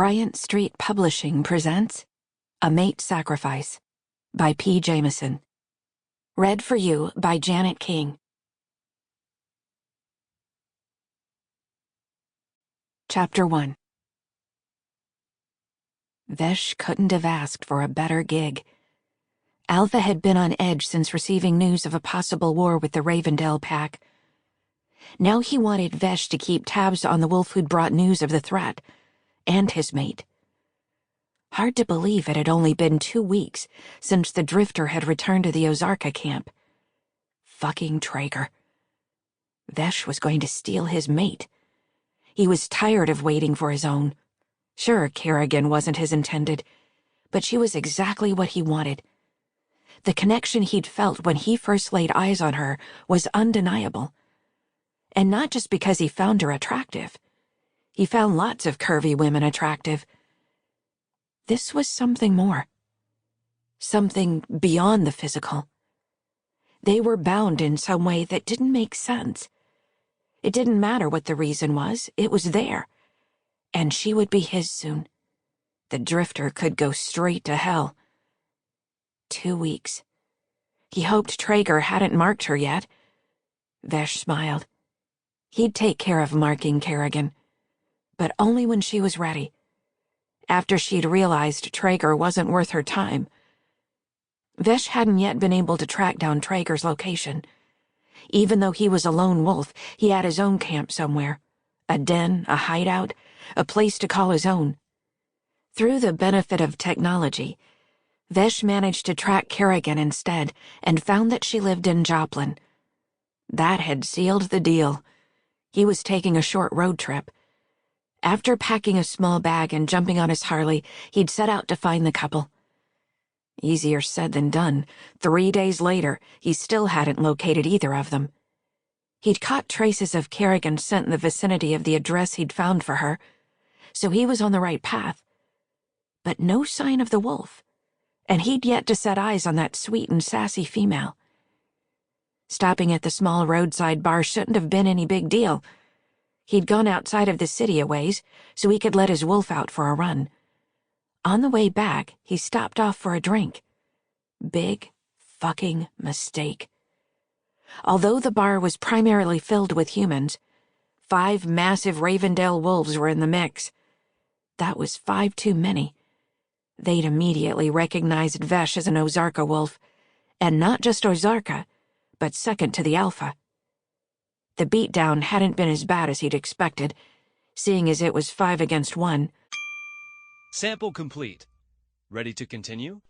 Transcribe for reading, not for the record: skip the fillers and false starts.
Bryant Street Publishing presents A Mate Sacrifice by P. Jameson. Read for you by Janet King. Chapter 1. Vesh couldn't have asked for a better gig. Alpha had been on edge since receiving news of a possible war with the Ravendale pack. Now he wanted Vesh to keep tabs on the wolf who'd brought news of the threat, and his mate. Hard to believe it had only been 2 weeks since the drifter had returned to the Ozarka camp. Fucking Trager. Vesh was going to steal his mate. He was tired of waiting for his own. Sure, Kerrigan wasn't his intended, but she was exactly what he wanted. The connection he'd felt when he first laid eyes on her was undeniable. And not just because he found her attractive. He found lots of curvy women attractive. This was something more. Something beyond the physical. They were bound in some way that didn't make sense. It didn't matter what the reason was, it was there. And she would be his soon. The drifter could go straight to hell. 2 weeks. He hoped Trager hadn't marked her yet. Vesh smiled. He'd take care of marking Kerrigan. But only when she was ready. After she'd realized Trager wasn't worth her time. Vesh hadn't yet been able to track down Trager's location. Even though he was a lone wolf, he had his own camp somewhere. A den, a hideout, a place to call his own. Through the benefit of technology, Vesh managed to track Kerrigan instead and found that she lived in Joplin. That had sealed the deal. He was taking a short road trip. After packing a small bag and jumping on his Harley, he'd set out to find the couple. Easier said than done. 3 days later, he still hadn't located either of them. He'd caught traces of Kerrigan's scent in the vicinity of the address he'd found for her, so he was on the right path. But no sign of the wolf, and he'd yet to set eyes on that sweet and sassy female. Stopping at the small roadside bar shouldn't have been any big deal. He'd gone outside of the city a ways, so he could let his wolf out for a run. On the way back, he stopped off for a drink. Big fucking mistake. Although the bar was primarily filled with humans, 5 massive Ravendale wolves were in the mix. That was 5 too many. They'd immediately recognized Vesh as an Ozarka wolf, and not just Ozarka, but second to the alpha. The beatdown hadn't been as bad as he'd expected, seeing as it was 5 against 1. Sample complete. Ready to continue?